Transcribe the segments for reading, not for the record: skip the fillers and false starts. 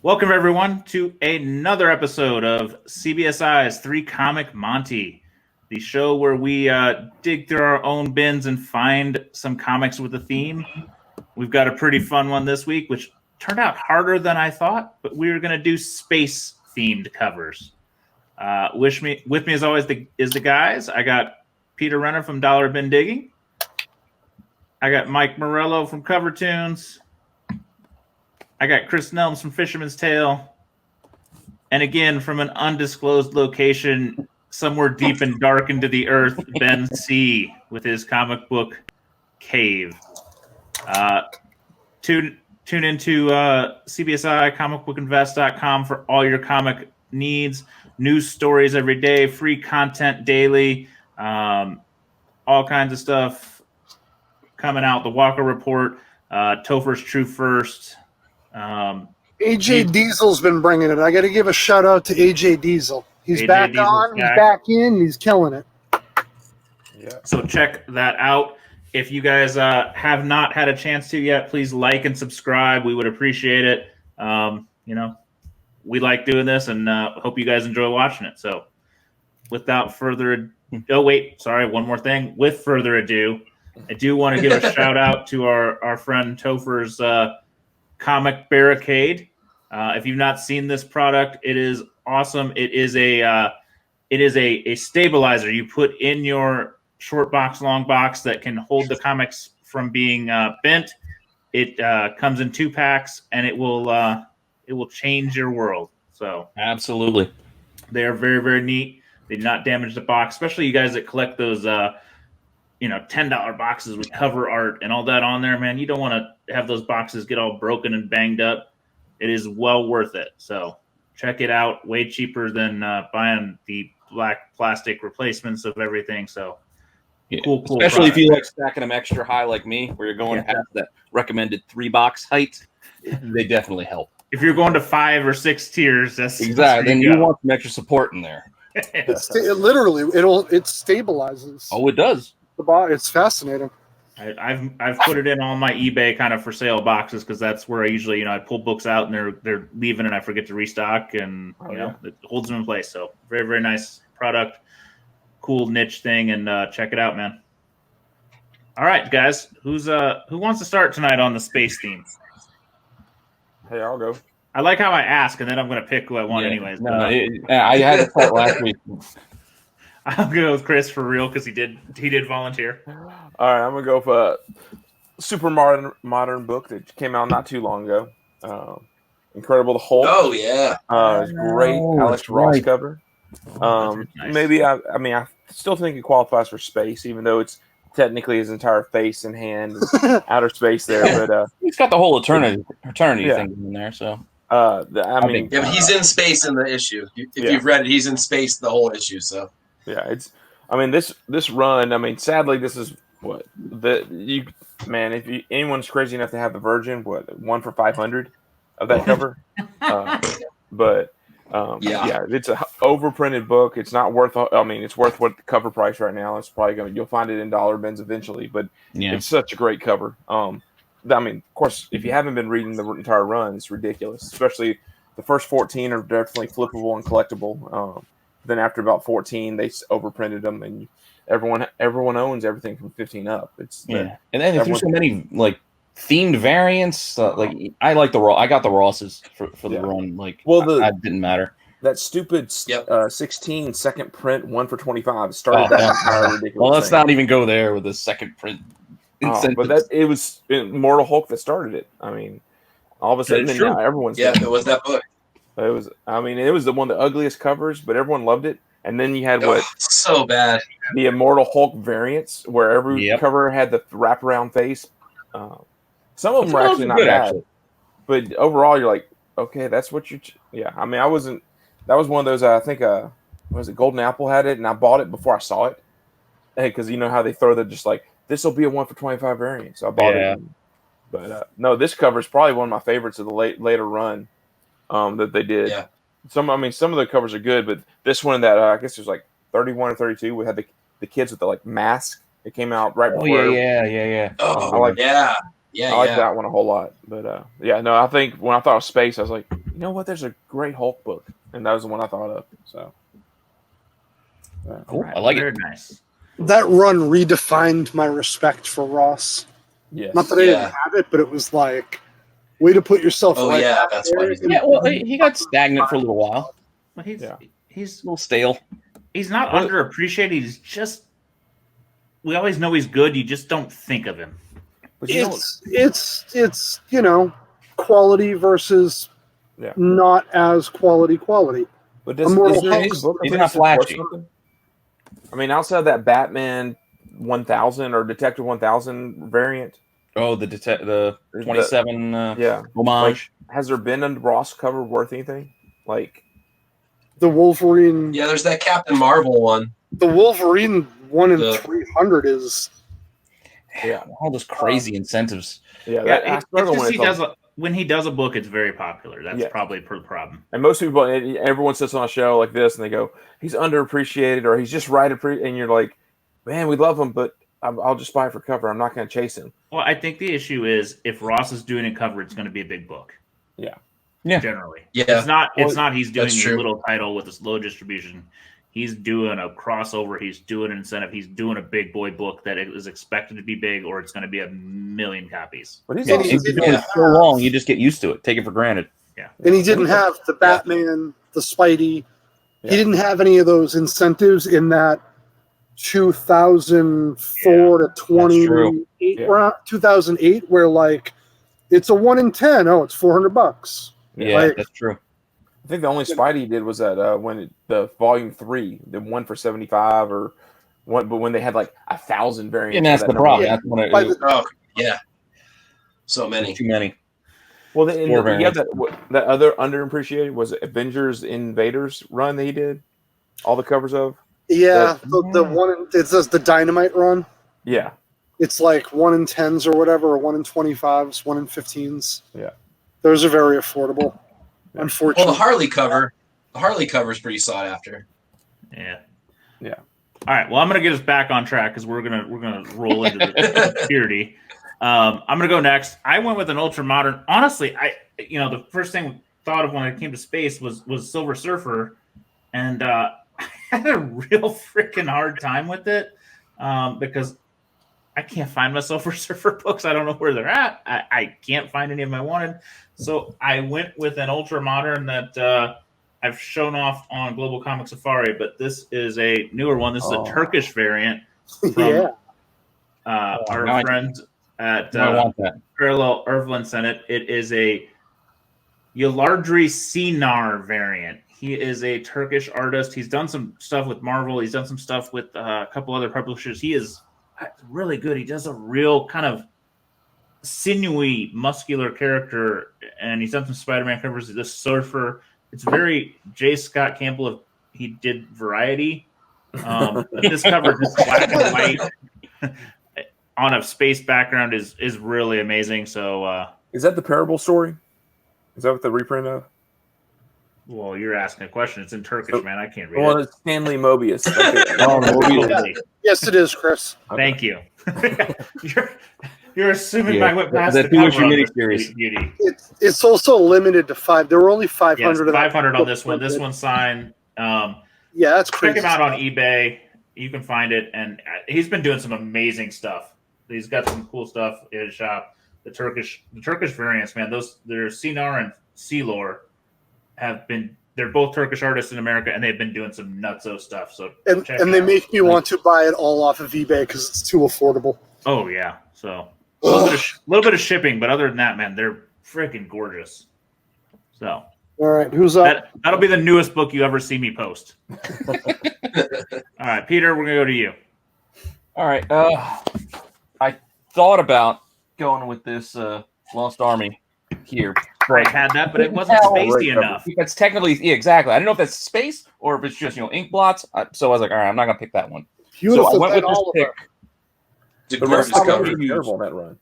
Welcome, everyone, to another episode of CBSI's Comic Monte, the show where we dig through our own bins and find some comics with a theme. We've got a pretty fun one this week, which turned out harder than I thought, but we were going to do space-themed covers. With me, as always, is the guys. I got Peter Renna from Dollar Bin Digging. I got Mike Morello from Cover Tunes. I got Chris Nelms from Fisherman's Tale. And again, from an undisclosed location, somewhere deep and dark into the earth, Ben C. with his comic book Cave. Tune into CBSI, comicbookinvest.com for all your comic needs, news stories every day, free content daily, all kinds of stuff coming out. The Walker Report, Topher's True First. AJ Diesel's been bringing it. I got to give a shout out to AJ Diesel. He's AJ back Diesel's on. back. He's back in. He's killing it. Yeah. So check that out. If you guys have not had a chance to yet, please like and subscribe. We would appreciate it. We like doing this, and hope you guys enjoy watching it. So, without further one more thing. With further ado, I do want to give a shout out to our friend Topher's Comic Barricade. If you've not seen this product, it is awesome. It is a stabilizer you put in your short box, long box that can hold the comics from being bent. It comes in 2 packs, and it will change your world. So Absolutely. they are very, very neat. They do not damage the box, especially you guys that collect those $10 boxes with cover art and all that on there, man. You don't want to have those boxes get all broken and banged up. It is well worth it. So check it out. Way cheaper than buying the black plastic replacements of everything. So cool. Especially product. if you like stacking them extra high like me, where you're going past that recommended 3-box height. They definitely help. If you're going to 5 or 6 tiers, that's Exactly. Then you want some extra support in there. It stabilizes. Oh, it does. The box. It's fascinating. I've put it in all my eBay kind of for sale boxes because that's where I usually I pull books out and they're leaving and I forget to restock and it holds them in place. So very, very nice product, cool niche thing, and check it out, man. All right, guys, who wants to start tonight on the space theme? Hey, I'll go. I like how I ask and then I'm going to pick who I want anyways. No, I had to start last week. I'll go with Chris for real because he did volunteer. All right, I'm gonna go for a super modern book that came out not too long ago. Incredible the Hulk. Oh yeah, it's great. Alex Ross cover. Nice. Maybe I still think it qualifies for space, even though it's technically his entire face and hand, and outer space there. But He's got the whole eternity thing in there. So I mean, but he's in space in the issue. If you've read it, he's in space the whole issue. So yeah, this run. Sadly, this is what if anyone's crazy enough to have the Virgin, 1 for 500 of that cover. It's a overprinted book. It's not worth. It's worth what the cover price right now. It's probably you'll find it in dollar bins eventually, but it's such a great cover. Of course, if you haven't been reading the entire run, it's ridiculous. Especially the first 14 are definitely flippable and collectible. Then after about 14, they overprinted them, and everyone owns everything from 15 up. And then there's so many themed variants. I like I got the Rosses for the run. That didn't matter. That stupid 16 second print 1 for 25 started that entire ridiculous. Well, let's not even go there with the second print. But it was Immortal Hulk that started it. All of a sudden now everyone's it was that book. It was the one of the ugliest covers, but everyone loved it. And then you had so bad the Immortal Hulk variants, where every cover had the wraparound face. Some of them were actually not bad, but overall, you're like, okay, that's what you. I wasn't. That was one of those. I think was it Golden Apple had it, and I bought it before I saw it, because you know how they throw this will be a 1 for 25 variant. So I bought it. But no, this cover is probably one of my favorites of the later run. That they did. Yeah. Some of the covers are good, but this one that I guess there's 31 or 32. We had the kids with the mask. It came out right before. Yeah. Oh, I like yeah. I like that one a whole lot. But I think when I thought of space, I was like, you know what? There's a great Hulk book, and that was the one I thought of. So, cool. I like Very it. Nice. That run redefined my respect for Ross. yes. Not that I didn't have it, but it was like, way to put yourself right back that's there. why he's Yeah, well, he got stagnant for a little while. Well, he's A little stale. He's not underappreciated. He's just, we always know he's good. You just don't think of him. But It's quality versus not as quality. But he's not flashy. I mean, outside of that Batman 1000 or Detective 1000 variant. Oh, the 27 homage. Like, has there been a Ross cover worth anything? Like the Wolverine. Yeah, there's that Captain Marvel one. The Wolverine 1 in 300 is. Yeah, all those crazy incentives. Yeah, when he does a book, it's very popular. That's probably the problem. And most people, everyone sits on a show like this and they go, he's underappreciated or he's just and you're like, man, we love him, but I'll just buy it for cover. I'm not going to chase him. Well, I think the issue is if Ross is doing a cover, it's going to be a big book. Yeah. Generally. Yeah. It's not he's doing a little title with a low distribution. He's doing a crossover. He's doing an incentive. He's doing a big boy book that is expected to be big, or it's going to be 1 million copies. But he's doing it so long, you just get used to it. Take it for granted. Yeah. And he didn't have the Batman, the Spidey. Yeah. He didn't have any of those incentives in that 2004 to 2008, where like it's a 1 in 10. Oh, it's $400. Yeah, that's true. I think the only Spidey did was that when the volume 3, the 1 for 75 or one, but when they had like 1,000 variants. And that's the problem. That's when so many, too many. Well, that other underappreciated was Avengers Invaders run that he did. All the covers of. Yeah, the one it says the Dynamite run. Yeah, it's like 1 in 10s or whatever, or 1 in 25s, 1 in 15s. Yeah, those are very affordable. Unfortunately, well, the Harley cover is pretty sought after. Yeah. All right. Well, I'm going to get us back on track because we're gonna roll into the security. I'm going to go next. I went with an ultra modern. Honestly, the first thing I thought of when I came to space was Silver Surfer, and I had a real freaking hard time with it because I can't find my Silver Surfer books. I don't know where they're at. I can't find any of them I wanted. So I went with an ultra modern that I've shown off on Global Comic Safari, but this is a newer one. This is a Turkish variant from our friends at Parallel Irvlin sent it. It is a Yalardri Sinar variant. He is a Turkish artist. He's done some stuff with Marvel. He's done some stuff with a couple other publishers. He is really good. He does a real kind of sinewy, muscular character, and he's done some Spider-Man covers. The Surfer. It's very J. Scott Campbell. He did Variety. This cover, just black and white on a space background, is really amazing. So, is that the Parable story? Is that what the reprint of? Well, you're asking a question. It's in Turkish, man. I can't read it. Well, it's Stanley Mobius. Mobius. Yes, it is, Chris. Okay. Thank you. You're assuming I went past the cover miniseries. Beauty. It's also limited to 5. There were only 500. Yes, 500 on this one. This one's signed. That's crazy. Check him out on eBay. You can find it, and he's been doing some amazing stuff. He's got some cool stuff in his shop. The Turkish variants, man. They're Sinar and Silor they're both Turkish artists in America, and they've been doing some nutso stuff. So and they make me want to buy it all off of eBay because it's too affordable. Oh yeah, so a little bit of shipping, but other than that, man, they're freaking gorgeous. So all right, who's up? That'll be the newest book you ever see me post. All right, Peter, we're gonna go to you. All right, I thought about going with this Lost Army here. I had that, but it wasn't spacey enough. That's technically, exactly. I don't know if that's space or if it's just ink blots. So I was like, all right, I'm not gonna pick that one. Beautiful. So I went with this pick. The rest is terrible that run.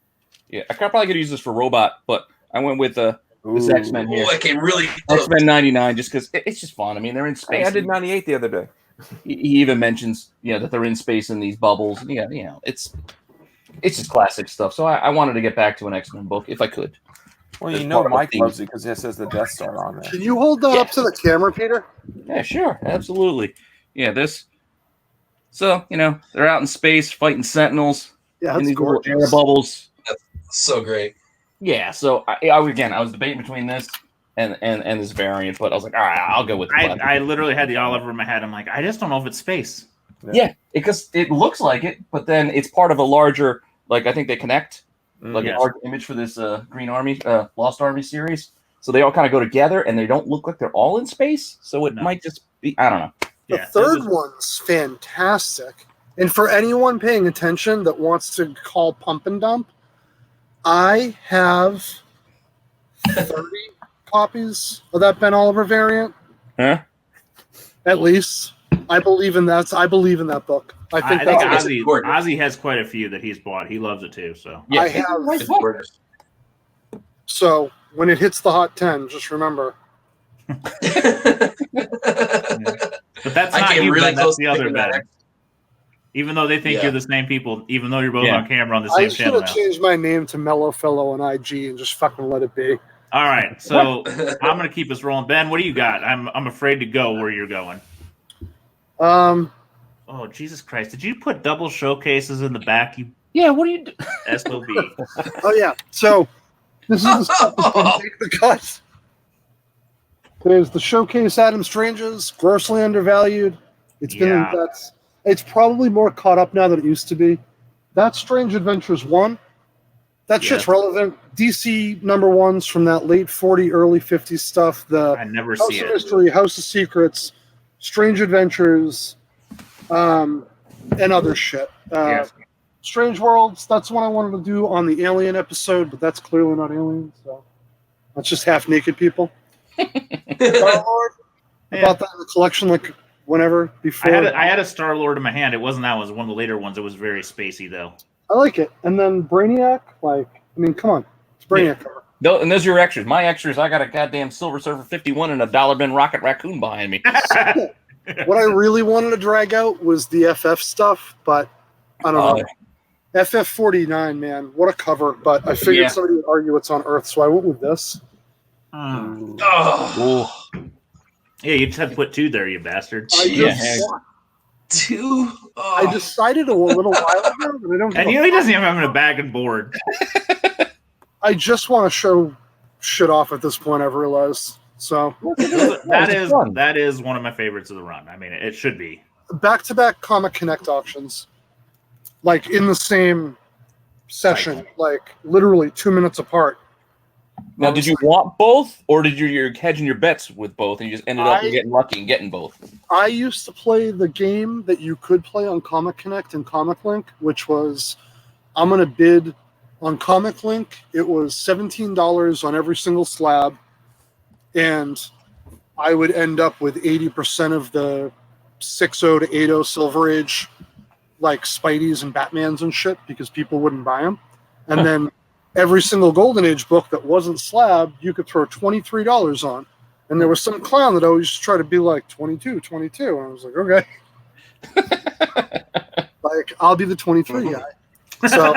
Yeah, I probably could use this for Robot, but I went with this X-Men here. I can really X-Men 99 just because it's just fun. I mean, they're in space. Hey, I did 98 the other day. He even mentions that they're in space in these bubbles. Yeah, it's just classic stuff. So I wanted to get back to an X-Men book if I could. Well, you know Mike loves it because it says the Death Star on there. Can you hold that up to the camera, Peter? Yeah, sure. Absolutely. Yeah, this. So, they're out in space fighting Sentinels in these little air bubbles. That's so great. Yeah, so I was debating between this and this variant, but I was like, all right, I'll go with it. I literally had the all over my head. I'm like, I just don't know if it's space. Yeah, because it looks like it, but then it's part of a larger, like, I think they connect, a large image for this Green Army, Lost Army series. So they all kind of go together, and they don't look like they're all in space. So it might just be, I don't know. The third one's fantastic. And for anyone paying attention that wants to call pump and dump, I have 30 copies of that Ben Oliver variant. Huh? At least. I believe in that. I believe in that book. I think Ozzy has quite a few that he's bought. He loves it too. So yeah, I have. So when it hits the hot 10, just remember. But that's not you, really that's the other Ben. Even though they think you're the same people, even though you're both on camera on the same channel. I should have changed my name to Mellow Fellow on IG and just fucking let it be. All right, so I'm going to keep us rolling. Ben, what do you got? I'm afraid to go where you're going. Oh, Jesus Christ. Did you put double showcases in the back? Yeah, what do you do? SOB. Oh, yeah. So this is the stuff that's going to take the cut. There's the Showcase Adam Strange's, grossly undervalued. It's been it's probably more caught up now than it used to be. That's Strange Adventures 1. That shit's relevant. DC #1s from that late 40s, early 50s stuff. I never see it. House of Mystery, House of Secrets, Strange Adventures, and other shit. Strange Worlds, that's what I wanted to do on the Alien episode, but that's clearly not Alien, so that's just half-naked people. Star-Lord, about that in the collection, like whenever before. I had a Star-Lord in my hand. It wasn't that. It was one of the later ones. It was very spacey, though. I like it. And then Brainiac, come on. It's Brainiac cover. No, and those are your extras. My extras, I got a goddamn Silver Surfer 51 and a $1 bin Rocket Raccoon behind me. What I really wanted to drag out was the FF stuff, but I don't know. FF49, man. What a cover. But I figured somebody would argue it's on Earth, so I went with this. Yeah, you just had to put 2 there, you bastard. 2? Oh. I decided a little while ago, but I don't. And he doesn't even have a bag and board. I just want to show shit off at this point. I've realized. So that is one of my favorites of the run. I mean, it should be back-to-back Comic Connect auctions, like in the same session, like literally 2 minutes apart. Now, did you want both, or did you're hedging your bets with both, and you just ended up getting lucky and getting both? I used to play the game that you could play on Comic Connect and Comic Link, which was I'm going to bid on Comic Link. It was $17 on every single slab, and I would end up with 80% of the 6.0 to 8.0 Silver Age, like Spideys and Batmans and shit, because people wouldn't buy them. And then every single Golden Age book that wasn't slab, you could throw $23 on. And there was some clown that always tried to be like 22. And I was like, okay. I'll be the 23 guy. So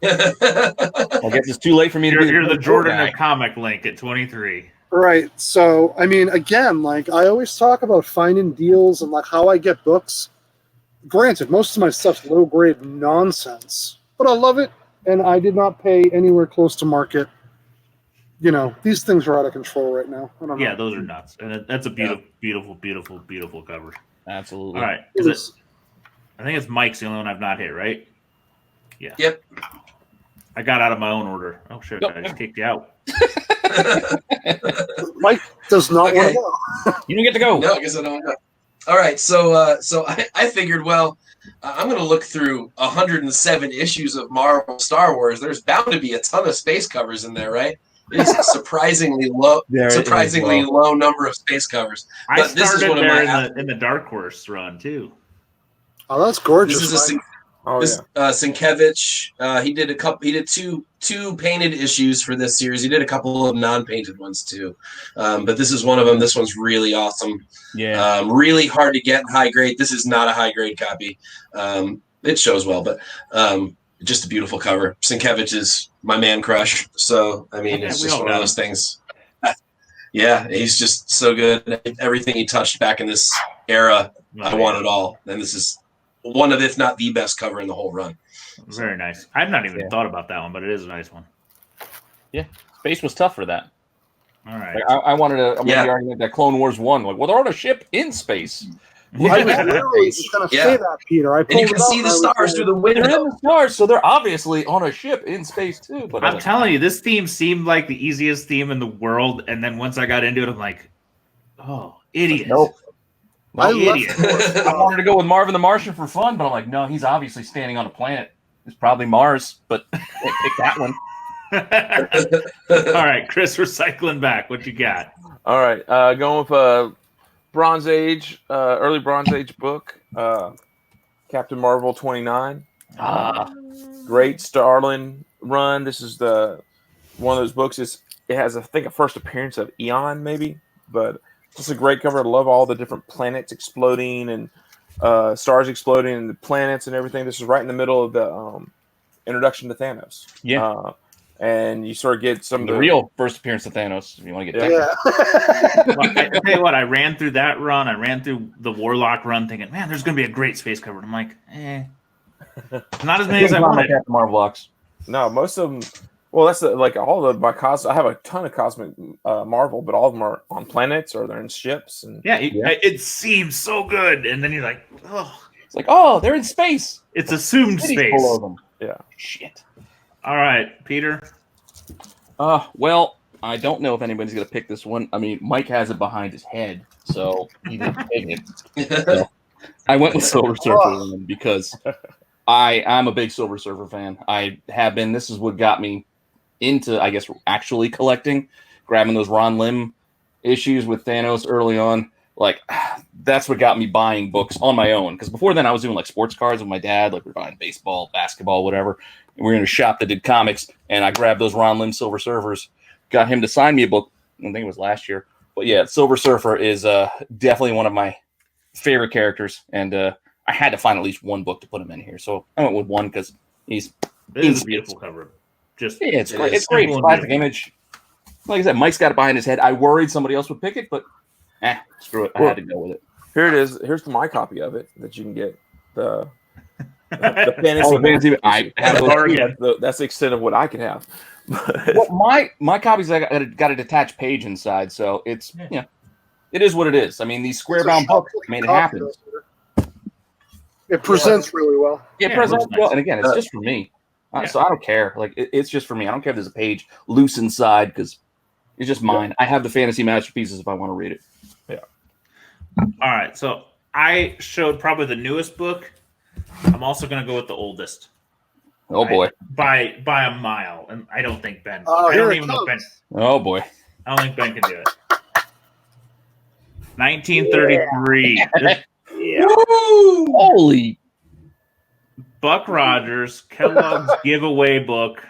I guess it's too late for me to be the Jordan of Comic Link at 23. Right. So, I mean, again, I always talk about finding deals and how I get books. Granted, most of my stuff's low-grade nonsense, but I love it. And I did not pay anywhere close to market. These things are out of control right now. I don't know. Yeah, those are nuts. And that's a beautiful cover. Absolutely. All right. I think it's Mike's the only one I've not hit, right? Yeah. Yep. I got out of my own order. Oh, shit. I just kicked you out. Mike does not want to go. You don't get to go. No, I guess I don't know. All right. So I figured, I'm going to look through 107 issues of Marvel Star Wars. There's bound to be a ton of space covers in there, right? It's a surprisingly low number of space covers. But I started there in the Dark Horse run too. Oh, that's gorgeous. This is Sienkiewicz. He did a couple. He did two painted issues for this series. He did a couple of non-painted ones too. But this is one of them. This one's really awesome. Yeah. Really hard to get high grade. This is not a high grade copy. It shows well, but just a beautiful cover. Sienkiewicz is my man crush. So, I mean, it's just one of those things. Yeah, he's just so good. Everything he touched back in this era, I want it all. And this is one of, if not the best cover in the whole run. Very nice. I've not even thought about that one, but it is a nice one. Yeah, space was tough for that. All right. Like, I wanted to make the argument that Clone Wars won. Like, well, they're on a ship in space. I was literally just going to say that, Peter. And you can see the stars through the window. They're in the stars, so they're obviously on a ship in space too. But I'm telling you, this theme seemed like the easiest theme in the world, and then once I got into it, I'm like, oh, idiot. Nope. Idiot. I wanted to go with Marvin the Martian for fun, but I'm like, no, he's obviously standing on a planet. It's probably Mars, but pick that one. All right, Chris, we're cycling back. What you got? All right, going with Bronze Age, early Bronze Age book, Captain Marvel 29. Great Starlin run. This is one of those books. It has, I think, a first appearance of Eon, maybe, but it's a great cover. I love all the different planets exploding and stars exploding and the planets and everything. This is right in the middle of the introduction to Thanos. Yeah. And you sort of get some the of the real first appearance of Thanos, if you want to get Well, I tell you what, I ran through that run. I ran through the Warlock run thinking, man, there's going to be a great space cover. And I'm like, not as many as I wanted. Captain Marvel blocks. No, most of them. Well, that's like all of my I have a ton of Cosmic Marvel, but all of them are on planets or they're in ships. And it seems so good, and then you're like, oh, it's like, oh, they're in space. It's assumed space. Below them. Yeah. Shit. All right, Peter. Well, I don't know if anybody's gonna pick this one. I mean, Mike has it behind his head, so he didn't pick it. So I went with Silver Surfer because I'm a big Silver Surfer fan. I have been. This is what got me into, I guess, actually collecting, grabbing those Ron Lim issues with Thanos early on. Like, that's what got me buying books on my own. Because before then, I was doing like sports cards with my dad. Like, we were buying baseball, basketball, whatever. And we were in a shop that did comics. And I grabbed those Ron Lim Silver Surfers, got him to sign me a book. I think it was last year. But yeah, Silver Surfer is definitely one of my favorite characters. And I had to find at least one book to put him in here. So I went with one because he's a beautiful cover. It's great. It's great. Classic image. Like I said, Mike's got it behind his head. I worried somebody else would pick it, but screw it. I had to go with it. Here it is. Here's my copy of it that you can get. The fantasy. I have that's the extent of what I can have. Well, my copies got a detached page inside, so it's it is what it is. I mean, these square bound books made it happen. It presents really well. It presents well, and again, it's just for me. So I don't care. Like it's just for me. I don't care if there's a page loose inside because it's just mine. I have the fantasy masterpieces if I want to read it. Yeah. All right. So I showed probably the newest book. I'm also going to go with the oldest. Oh boy. By a mile, and I don't think Ben. Oh, I don't even know Ben. Oh boy. I don't think Ben can do it. 1933. Yeah. Holy. Buck Rogers, Kellogg's giveaway book.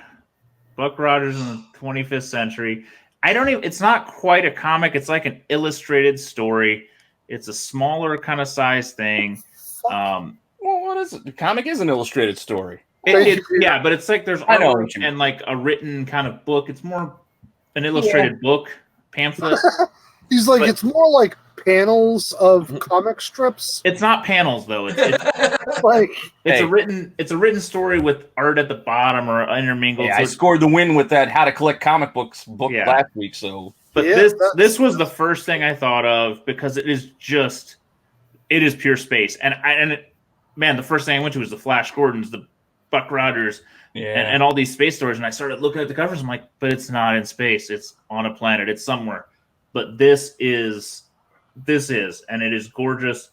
Buck Rogers in the 25th century. It's not quite a comic. It's like an illustrated story. It's a smaller kind of size thing. Well, what is it? The comic is an illustrated story. Yeah, but it's like there's art and like a written kind of book. It's more an illustrated book pamphlet. He's like, it's more like panels of comic strips. It's not panels though. It's like it's a written story with art at the bottom or intermingled. Yeah, I scored the win with that How to Collect Comic Books book last week. So, but this was the first thing I thought of because it is pure space. And man, the first thing I went to was the Flash Gordons, the Buck Rogers, and all these space stories. And I started looking at the covers. I'm like, but it's not in space. It's on a planet. It's somewhere. But this is, and it is gorgeous.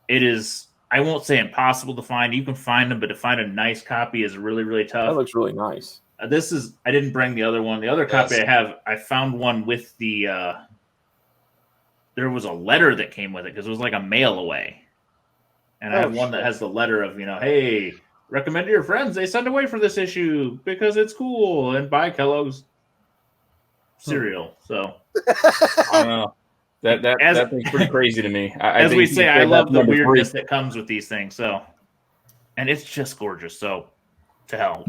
It is, I won't say impossible to find. You can find them, but to find a nice copy is really, really tough. That looks really nice. I didn't bring the other one. The other copy I have, I found one with the, there was a letter that came with it because it was like a mail away. And I have one that has the letter of, hey, recommend to your friends they send away for this issue because it's cool and buy Kellogg's cereal. So I don't know. That thing's pretty crazy to me. As we say, I love the weirdness that comes with these things. So, and it's just gorgeous. So, to hell.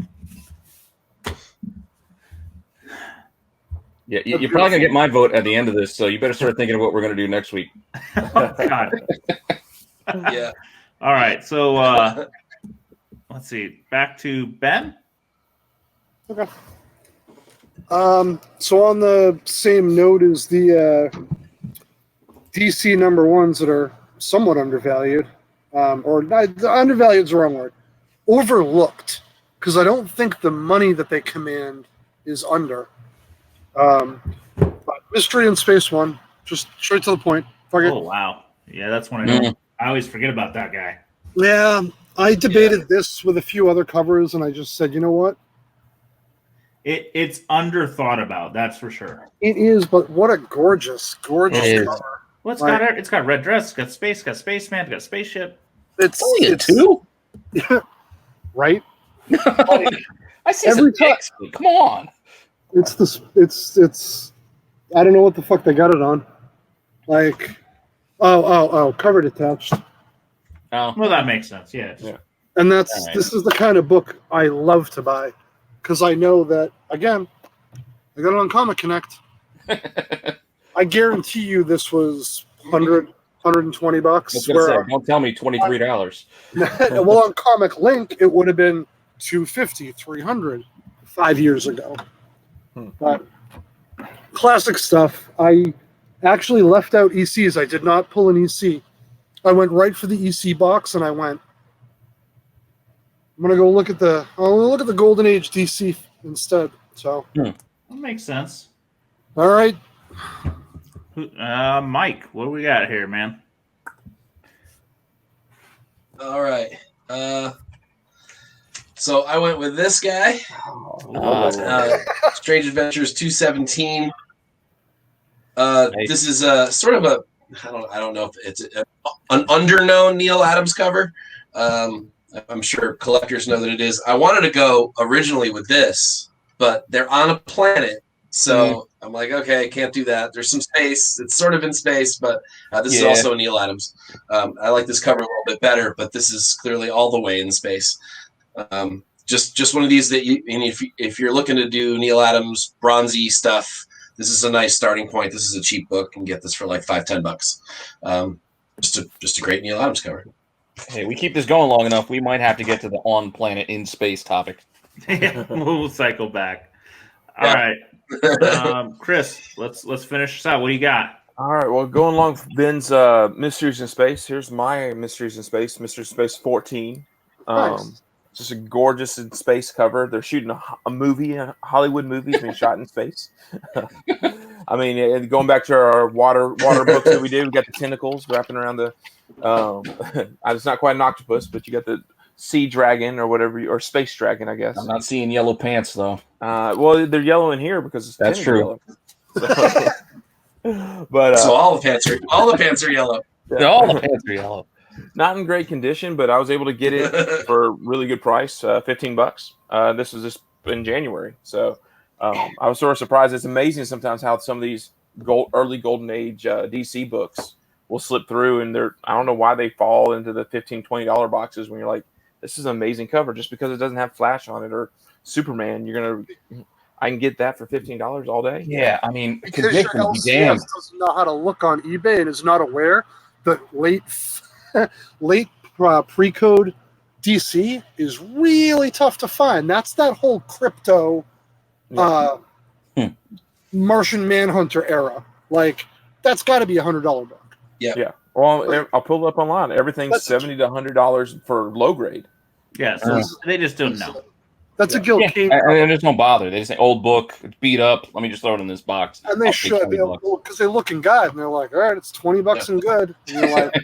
Yeah, you're probably going to get my vote at the end of this, so you better start thinking of what we're going to do next week. Oh, God. Yeah. All right, so let's see. Back to Ben. Okay. So on the same note as the DC number ones that are somewhat undervalued, or not, undervalued is the wrong word, overlooked, because I don't think the money that they command is under. But Mystery in Space One, just straight to the point. Oh, wow. Yeah, that's one I don't. I always forget about that guy. Yeah, I debated this with a few other covers, and I just said, you know what? It's underthought about, that's for sure. It is, but what a gorgeous cover. Well, it's got red dress, it's got space, got spaceman, it's got spaceship. It's only two, right? I see every time. Come on, it's. I don't know what the fuck they got it on. Like, cover detached. Oh, well, that makes sense. Yeah. And this is the kind of book I love to buy. Because I know that, again, I got it on Comic Connect. I guarantee you this was $100, $120. Don't tell me $23. Well, on Comic Link, it would have been $250, $300 5 years ago. But classic stuff. I actually left out ECs. I did not pull an EC. I went right for the EC box, and I went, I'm gonna go look at the Golden Age DC instead. So that makes sense. All right, Mike, what do we got here, man? All right. So I went with this guy. Strange Adventures 217. This is sort of a I don't know if it's an underknown Neil Adams cover. I'm sure collectors know that it is. I wanted to go originally with this, but they're on a planet. So I'm like, okay, I can't do that. There's some space. It's sort of in space, but this is also a Neil Adams. I like this cover a little bit better, but this is clearly all the way in space. Just one of these that if you're looking to do Neil Adams bronzy stuff, this is a nice starting point. This is a cheap book. You can get this for like $5-10. Just a great Neil Adams cover. Hey, we keep this going long enough, we might have to get to the on planet in space topic. We'll cycle back. All right, Chris, let's finish this out. What do you got? All right, well, going along with Ben's Mysteries in Space, here's my Mysteries in Space, Mysteries in Space 14. Nice. Just a gorgeous in space cover. They're shooting a movie, a Hollywood movie being shot in space. I mean, going back to our water books that we did, we got the tentacles wrapping around the. It's not quite an octopus, but you got the sea dragon or whatever, or space dragon, I guess. I'm not seeing yellow pants though. Well, they're yellow in here because it's that's true. Yellow. But so all the pants are yellow. Yeah. All the pants are yellow. Not in great condition, but I was able to get it for a really good price, $15. This was just in January, so I was sort of surprised. It's amazing sometimes how some of these early Golden Age DC books will slip through, and I don't know why they fall into the $15, $20 boxes when you're like, this is an amazing cover. Just because it doesn't have Flash on it or Superman, I can get that for $15 all day. Yeah, I mean, because your LCS doesn't know how to look on eBay and is not aware that late pre-code DC is really tough to find. That's that whole crypto Martian Manhunter era. Like, that's got to be $100 book. Yeah. Well, I'll pull it up online. Everything's $70 to $100 for low grade. Yeah, so they just don't know. That's a Gil Kane. And they just don't bother. They just say, old book, it's beat up. Let me just throw it in this box. And they should, because they look in God, and they're like, all right, it's $20 and good. And you're like,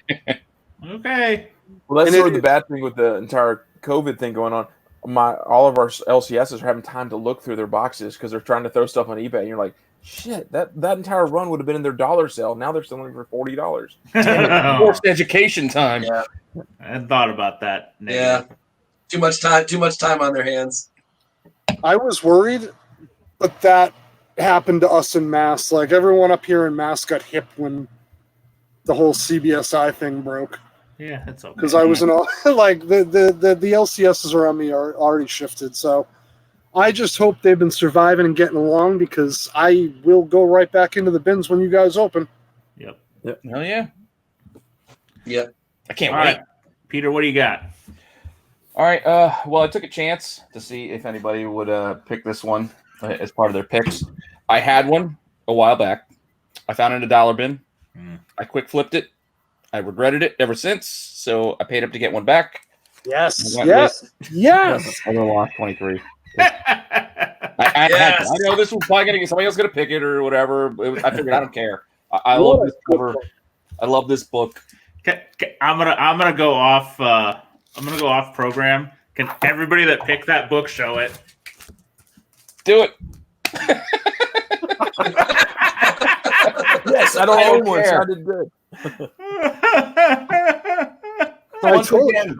okay. Well, that's sort of the bad thing with the entire COVID thing going on. All of our LCSs are having time to look through their boxes because they're trying to throw stuff on eBay. And you're like, shit, that entire run would have been in their dollar sale. Now they're selling for $40. Forced education time. Yeah. I hadn't thought about that. Yeah. Too much time on their hands. I was worried, but that happened to us in Mass. Like, everyone up here in Mass got hip when the whole CBSI thing broke. Yeah, that's okay. Because I was in all like the LCSs around me are already shifted. So I just hope they've been surviving and getting along because I will go right back into the bins when you guys open. Yep. Hell yeah. Yep. I can't All wait. right. Peter, what do you got? All right. Well, I took a chance to see if anybody would pick this one as part of their picks. I had one a while back. I found it in a dollar bin. I quick flipped it. I regretted it ever since. So I paid up to get one back. Yes. I'm gonna lock 23. I know this was probably gonna get somebody else gonna pick it or whatever. I figured I don't care. I love this cover. I love this book. I'm gonna go off. I'm gonna go off program. Can everybody that picked that book show it? Do it. Yes, I don't own one. So I did good.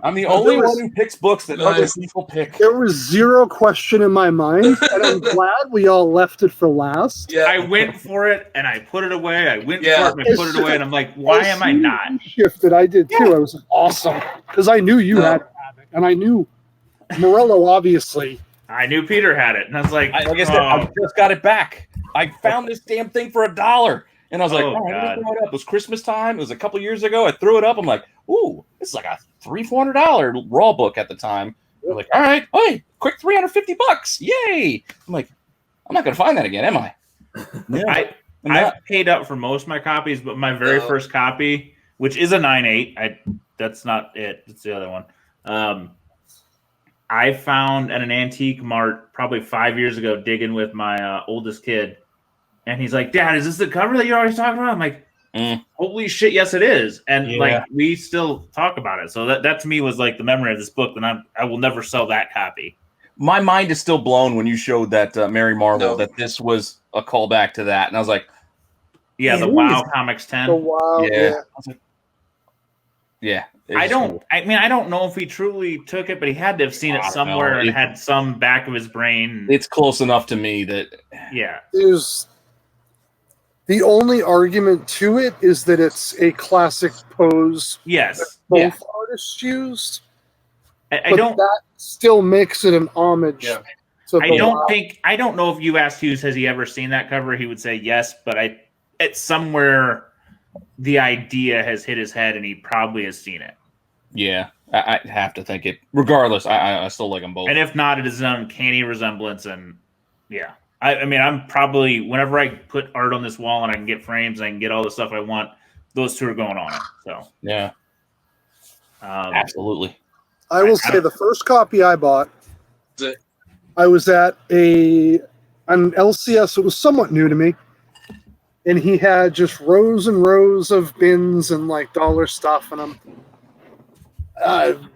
I'm the only one who picks books that other people pick. There was zero question in my mind, and I'm glad we all left it for last. Yeah. I went for it and I put it away. I went for it and I put it away, and I'm like, why am I not? Shifted. I did too. I was like, awesome because I knew you had it, and I knew Morello obviously. I knew Peter had it, and I was like, like I said, I just got it back. I found this damn thing for $1. And I was like, Oh, let me God. throw it up. It was Christmas time. It was a couple years ago. I threw it up. I'm like, ooh, this is like a $300-$400 raw book at the time. I'm like, all right, hey, quick $350. Yay. I'm like, I'm not going to find that again, am I? Yeah. I've paid up for most of my copies, but my very first copy, which is a 9.8, that's not it. It's the other one. I found at an antique mart probably 5 years ago, digging with my oldest kid. And he's like, Dad, is this the cover that you're always talking about? I'm like, holy shit, yes, it is. And like, we still talk about it. So that to me was like the memory of this book. And I will never sell that copy. My mind is still blown when you showed that Mary Marvel, that this was a callback to that. And I was like, yeah, the WoW Comics 10. The WoW, yeah. I was like, yeah. I don't know if he truly took it, but he had to have seen it somewhere and had some back of his brain. It's close enough to me that the only argument to it is that it's a classic pose. Yes. Both artists used. That still makes it an homage. Yeah. I don't know if you asked Hughes, has he ever seen that cover? He would say yes, but it's somewhere the idea has hit his head and he probably has seen it. Yeah. I have to think it. Regardless, I still like them both. And if not, it is an uncanny resemblance. And yeah. I mean, I'm probably, whenever I put art on this wall and I can get frames and I can get all the stuff I want, those two are going on it. So yeah, absolutely. I will say the first copy I bought, I was at an LCS. It was somewhat new to me, and he had just rows and rows of bins and like dollar stuff. And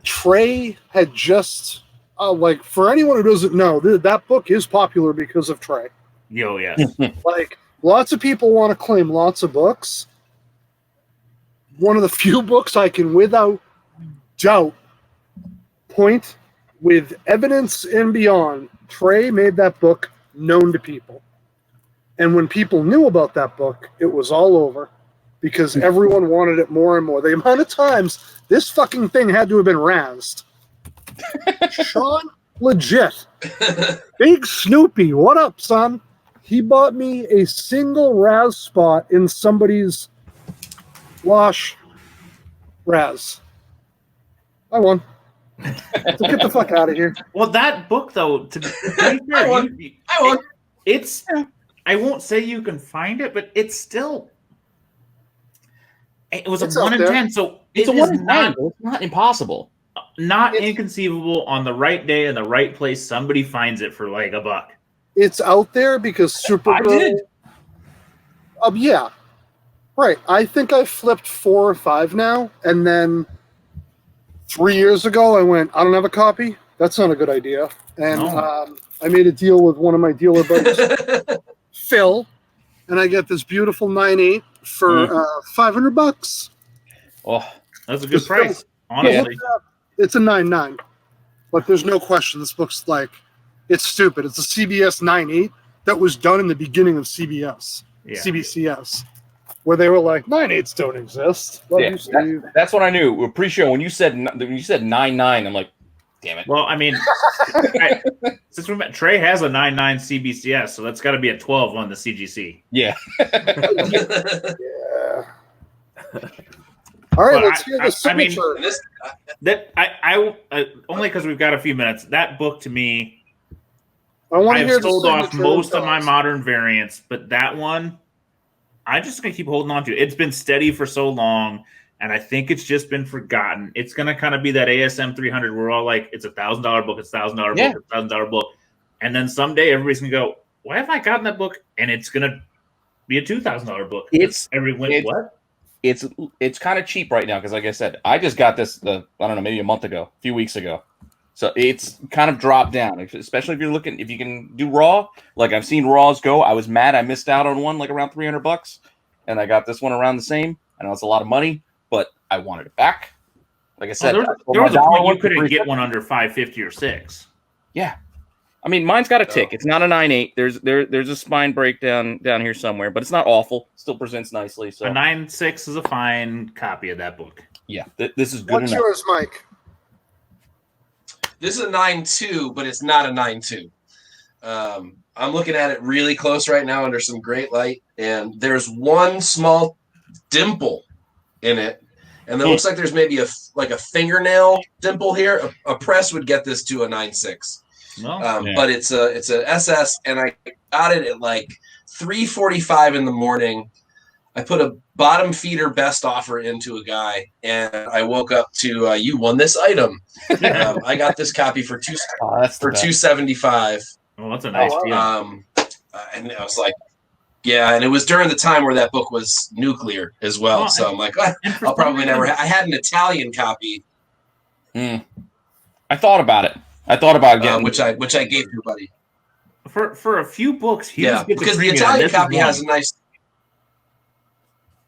Trey had just. Like, for anyone who doesn't know, that book is popular because of Trey. Yo, yes. Like, lots of people want to claim lots of books. One of the few books I can, without doubt, point with evidence and beyond, Trey made that book known to people. And when people knew about that book, it was all over because everyone wanted it more and more. The amount of times this fucking thing had to have been razzed. Sean, legit. Big Snoopy, what up, son? He bought me a single Raz spot in somebody's wash Raz. I won. So get the fuck out of here. Well, that book, though, to be fair, I won. It's. I won't say you can find it, but it's still. It was a 1 in 10, so it's a 1 in 10. It's not impossible. Not inconceivable. On the right day in the right place, somebody finds it for like $1. It's out there because Supergirl. Yeah, right. I think I flipped 4 or 5 now, and then 3 years ago I went, I don't have a copy. That's not a good idea. And I made a deal with one of my dealer buddies, Phil, and I get this beautiful 9.8 for $500. Oh, that's a good price. Honestly. It's a 9.9, but there's no question this book's like, it's stupid. It's a CBS 9.8 that was done in the beginning of CBS, CBCS. where they were like 9/8 don't exist. Love you, Steve. That's what I knew. Pre-show when you said 9/9, I'm like, damn it. Well, I mean, since we met, Trey has a 9/9 CBCS, so that's got to be a 12 on the CGC. Yeah. Yeah. All right, let's hear the signature. I only because we've got a few minutes. That book to me, I've sold off most of my modern variants, but that one, I'm just gonna keep holding on to. It's been steady for so long, and I think it's just been forgotten. It's gonna kind of be that ASM 300. We're all like, it's $1,000 book, it's $1,000 book, it's $1,000 book, and then someday everybody's gonna go, why have I gotten that book? And it's gonna be a $2,000 book. What? It's kind of cheap right now because, like I said, I just got this I don't know, maybe a month ago, a few weeks ago. So it's kind of dropped down, especially if you can do raw. Like I've seen raws go. I was mad I missed out on one like around $300, and I got this one around the same. I know it's a lot of money, but I wanted it back. Like I said, there was a point you couldn't get one under $550 or $6. Yeah. I mean, mine's got a tick. It's not a 9/8. There's a spine breakdown down here somewhere, but it's not awful. Still presents nicely. So a 9/6 is a fine copy of that book. Yeah, this is good. What's yours, Mike? This is a 9/2, but it's not a 9/2. I'm looking at it really close right now under some great light, and there's one small dimple in it, and it looks like there's maybe a fingernail dimple here. A press would get this to a 9/6. But it's a SS, and I got it at like 3:45 in the morning. I put a bottom feeder best offer into a guy, and I woke up to you won this item. I got this copy for $275. Oh, that's a nice deal. And I was like, yeah, and it was during the time where that book was nuclear as well. So I'm like, I'll probably never. I had an Italian copy. I thought about it. I thought about getting which I gave to a buddy for a few books. Because the Italian copy has a nice.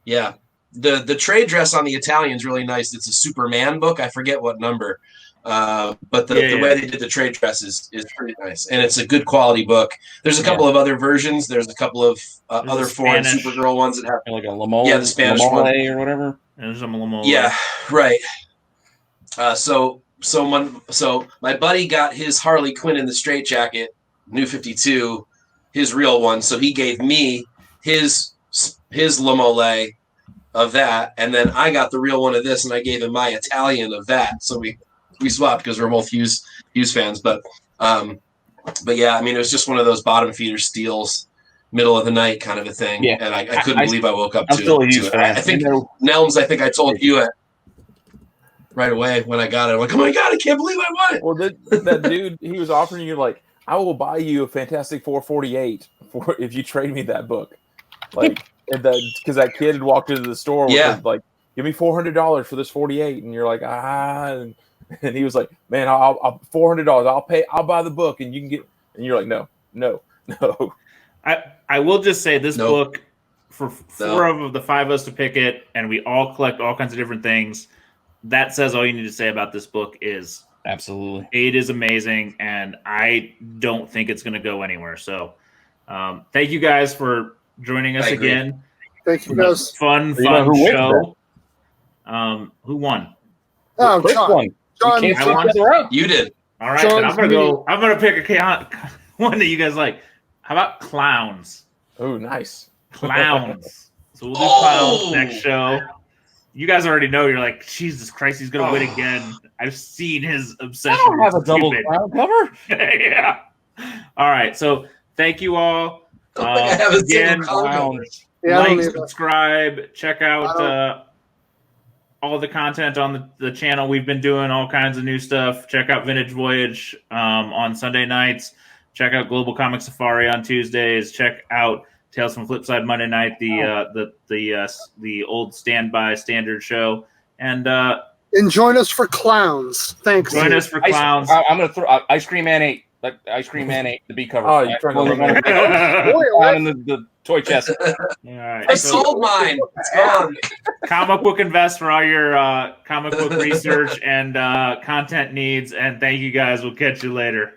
Yeah, the trade dress on the Italian is really nice. It's a Superman book. I forget what number, but the way they did the trade dress is pretty nice, and it's a good quality book. There's a couple of other versions. There's a couple of other foreign Supergirl ones that have like a Lamole, the Spanish one or whatever. There's some Lamole. Yeah, right. So my buddy got his Harley Quinn in the straitjacket, New 52, his real one. So he gave me his Lamole of that, and then I got the real one of this, and I gave him my Italian of that. So we swapped because we're both Hughes fans. But yeah, I mean, it was just one of those bottom feeder steals, middle of the night kind of a thing. Yeah. And I couldn't believe I woke up to it. I think Nelms, I think I told you it right away when I got it. I'm like, oh my God, I can't believe I won it. Well, that dude, he was offering you like, I will buy you a Fantastic 448 if you trade me that book. Like, because that kid had walked into the store with like, give me $400 for this 48, and you're like, and he was like, man, I'll $400. I'll buy the book, and you can get. And you're like, no. I will just say this book for four of the five of us to pick it, and we all collect all kinds of different things. That says all you need to say about this book is absolutely it is amazing, and I don't think it's going to go anywhere. So, thank you guys for joining us again. Thank you guys. Fun show. Who won? Oh, John. You did. All right, then I'm gonna pick a one that you guys like. How about clowns? Oh, nice. Clowns. So we'll do clowns next show. You guys already know. You're like, Jesus Christ, he's gonna win again. I've seen his obsession. I don't have a double clown cover. Yeah. All right. So thank you all. Again, like, subscribe, check out all the content on the channel. We've been doing all kinds of new stuff. Check out Vintage Voyage on Sunday nights. Check out Global Comic Safari on Tuesdays. Check out Tales from Flipside Monday night, the old standby standard show, and join us for clowns. Thanks. Join us for clowns. I'm going to throw Ice Cream Man 8. Like Ice Cream Man 8, the B cover. Oh, you're trying to down in the toy chest. All right. I sold mine. It's gone. Comic Book Invest for all your comic book research and content needs. And thank you guys. We'll catch you later.